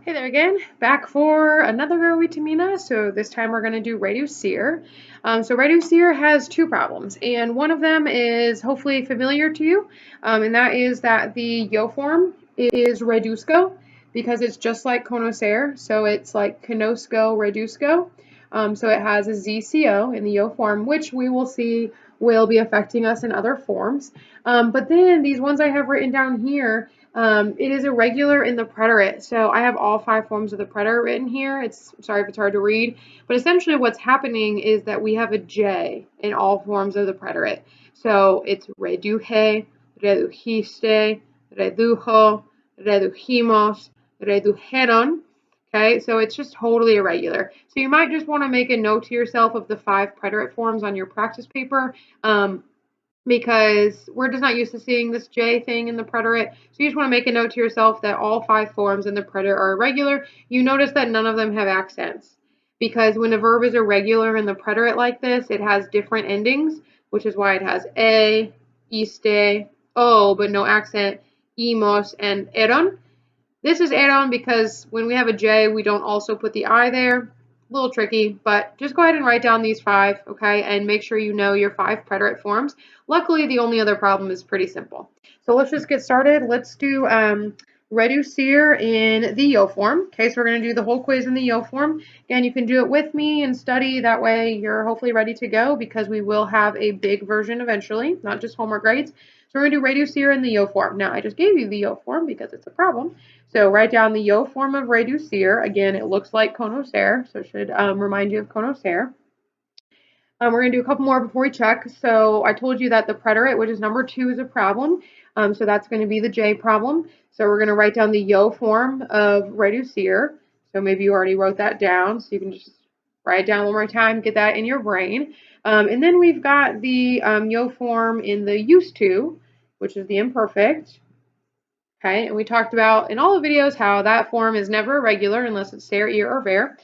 Hey there again, back for another Vitamina. So this time we're going to do Reducir. So Reducir has two problems, and one of them is hopefully familiar to you, and that is that the yo form is Redusco because it's just like conocer, so it's like conosco, Redusco. So it has a ZCO in the yo form, which we will see will be affecting us in other forms. But then these ones I have written down here, it is irregular in the preterite. So I have all 5 forms of the preterite written here. Sorry if it's hard to read, but essentially what's happening is that we have a J in all forms of the preterite. So it's reduje, redujiste, redujo, redujimos, redujeron. Okay, so it's just totally irregular. So you might just want to make a note to yourself of the 5 preterite forms on your practice paper. Because we're just not used to seeing this J thing in the preterite. So you just want to make a note to yourself that all 5 forms in the preterite are irregular. You notice that none of them have accents. Because when a verb is irregular in the preterite like this, it has different endings, which is why it has iste, o, but no accent, imos, and eron. This is eron because when we have a J, we don't also put the I there. A little tricky, but just go ahead and write down these 5, okay, and make sure you know your 5 preterite forms. Luckily, the only other problem is pretty simple. So let's just get started. Let's do reducir in the yo form. Okay, so we're going to do the whole quiz in the yo form. Again, you can do it with me and study. That way you're hopefully ready to go because we will have a big version eventually, not just homework grades. So we're going to do reducir in the yo form. Now, I just gave you the yo form because it's a problem. So write down the yo form of reducir. Again, it looks like conocer, so it should remind you of conocer. We're going to do a couple more before we check. So I told you that the preterite, which is number 2, is a problem. So that's going to be the J problem. So we're going to write down the yo form of reducir. So maybe you already wrote that down. So you can just write it down one more time, get that in your brain. And then we've got the yo form in the used to, which is the imperfect. Okay, and we talked about in all the videos how that form is never irregular unless it's ser, ir, or ver.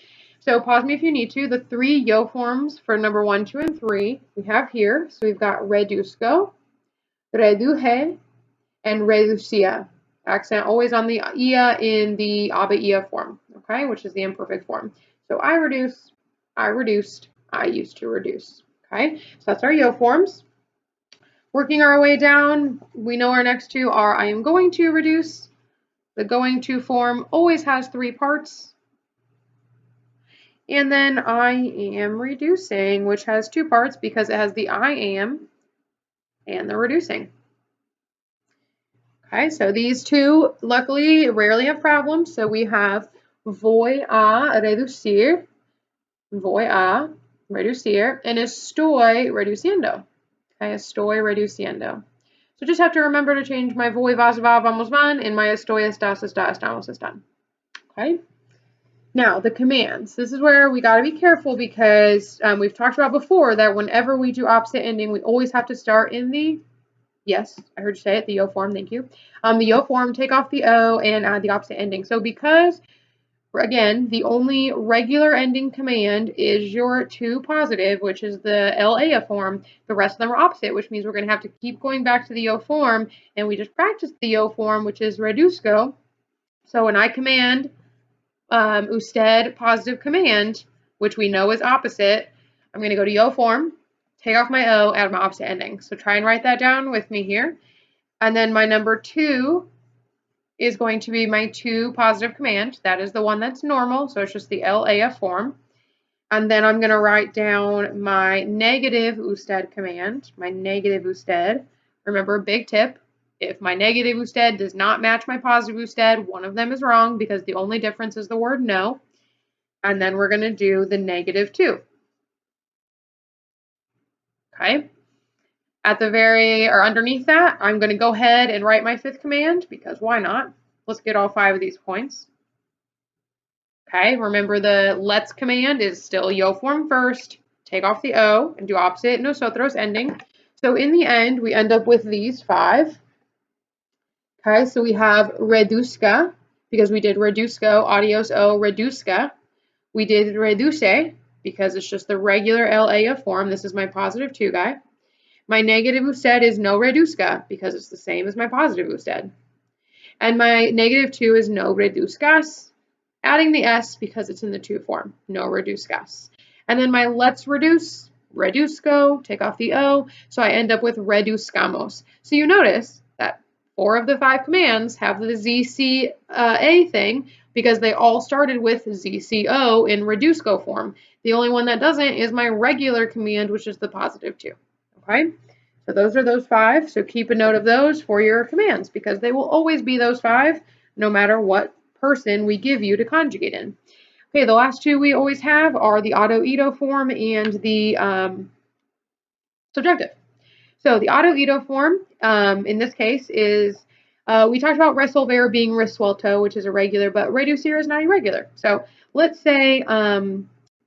So pause me if you need to. The 3 yo forms for number 1, 2, and 3 we have here. So we've got redusco, reduje, and reducia. Accent always on the ia in the aba ia form, okay, which is the imperfect form. So I reduce, I reduced, I used to reduce. Okay, so that's our yo forms. Working our way down, we know our next 2 are I am going to reduce. The going to form always has 3 parts. And then I am reducing, which has 2 parts because it has the I am and the reducing. Okay, so these 2 luckily rarely have problems. So we have voy a reducir, and estoy reduciendo. Okay, estoy reduciendo. So just have to remember to change my voy, vas, va, vamos, van, and my estoy, estás, está, estamos, están. Okay. Now, the commands. This is where we got to be careful because we've talked about before that whenever we do opposite ending, we always have to start in the, yes, I heard you say it, the yo form, thank you. The yo form, take off the O and add the opposite ending. So because, again, the only regular ending command is your to positive, which is the LA form, the rest of them are opposite, which means we're going to have to keep going back to the yo form, and we just practiced the yo form, which is redusco. So when I command usted positive command, which we know is opposite, I'm going to go to yo form, take off my O, add my opposite ending. So try and write that down with me here. And then my number 2 is going to be my to positive command. That is the one that's normal, so it's just the LAF form. And then I'm going to write down my negative usted command, my negative usted. Remember, big tip, if my negative usted does not match my positive usted, one of them is wrong because the only difference is the word no. And then we're going to do the negative 2. Okay. At the or underneath that, I'm going to go ahead and write my 5th command because why not? Let's get all 5 of these points. Okay, remember the let's command is still yo form first, take off the O, and do opposite nosotros ending. So in the end, we end up with these 5. Okay, so we have reduzca, because we did reduzco, adios O, reduzca. We did reduce, because it's just the regular LA form. This is my positive 2 guy. My negative usted is no reduzca, because it's the same as my positive usted. And my negative 2 is no reduzcas. adding the S because it's in the to form, no reducas. And then my let's reduce, reduzco, take off the O, so I end up with reduzcamos. So you notice that 4 of the 5 commands have the ZCA thing because they all started with ZCO in reduzco form. The only one that doesn't is my regular command, which is the positive 2. Okay, so those are those 5. So keep a note of those for your commands because they will always be those 5 no matter what person we give you to conjugate in. Okay, the last 2 we always have are the auto-ito form and the subjunctive. So the auto-ito form in this case is, we talked about resolver being resuelto, which is irregular, but reducir is not irregular. So let's say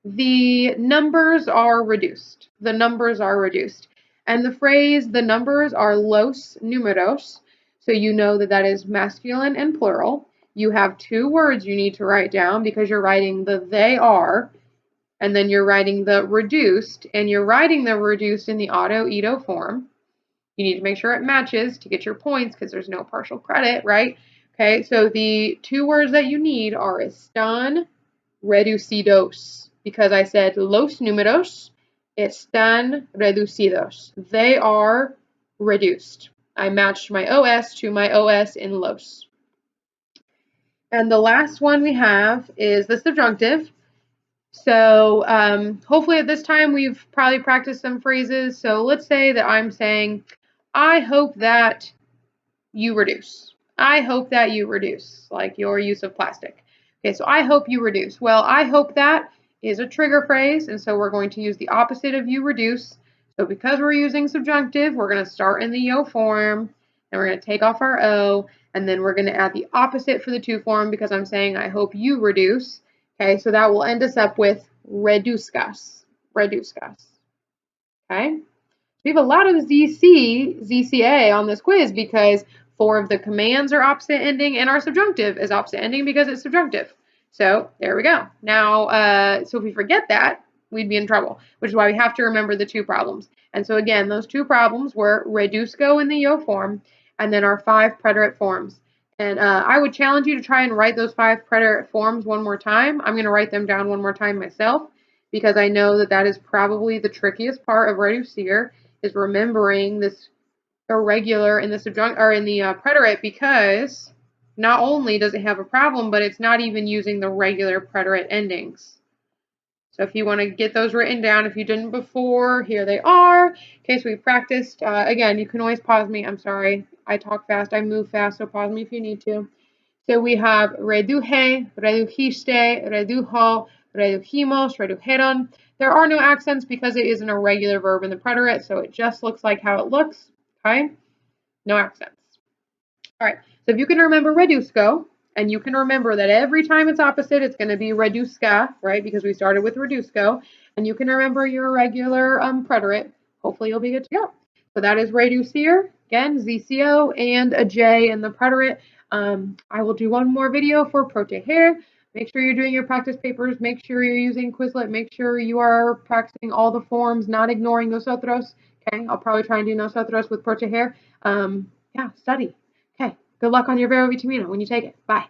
the numbers are reduced. The numbers are reduced. And the phrase, the numbers are los números, so you know that that is masculine and plural. You have 2 words you need to write down because you're writing the they are, and then you're writing the reduced, and you're writing the reduced in the auto-ito form. You need to make sure it matches to get your points because there's no partial credit, right? Okay, so the 2 words that you need are están reducidos, because I said los números están reducidos. They are reduced. I matched my OS to my OS in los. And the last one we have is the subjunctive. So hopefully at this time we've probably practiced some phrases. So let's say that I'm saying, I hope that you reduce. I hope that you reduce, like your use of plastic. Okay, so I hope you reduce. Well, I hope that is a trigger phrase, and so we're going to use the opposite of you reduce. So because we're using subjunctive, we're going to start in the yo form, and we're going to take off our O, and then we're going to add the opposite for the to form because I'm saying I hope you reduce. Okay, so that will end us up with reduzcas. Reduzcas. Okay? We have a lot of ZCA on this quiz because 4 of the commands are opposite ending and our subjunctive is opposite ending because it's subjunctive. So there we go. Now, so if we forget that, we'd be in trouble, which is why we have to remember the 2 problems. And so again, those 2 problems were reduzco in the yo form and then our 5 preterite forms. And I would challenge you to try and write those 5 preterite forms one more time. I'm going to write them down one more time myself because I know that that is probably the trickiest part of reducir, is remembering this irregular in the subjunctive or in the preterite, because not only does it have a problem, but it's not even using the regular preterite endings. So if you want to get those written down, if you didn't before, here they are. Okay, so we practiced. Again, you can always pause me. I'm sorry. I talk fast. I move fast, so pause me if you need to. So we have reduje, redujiste, redujo, redujimos, redujeron. There are no accents because it is an irregular verb in the preterite, so it just looks like how it looks. Okay? No accents. All right, so if you can remember reduzco, and you can remember that every time it's opposite, it's going to be reduzca, right? Because we started with reduzco, and you can remember your irregular preterite, hopefully you'll be good to go. So that is reducir, again, ZCO, and a J in the preterite. I will do one more video for proteger. Make sure you're doing your practice papers. Make sure you're using Quizlet. Make sure you are practicing all the forms, not ignoring nosotros. Okay, I'll probably try and do nosotros with proteger. Yeah, study. Okay, good luck on your Verbo Vitamina when you take it. Bye.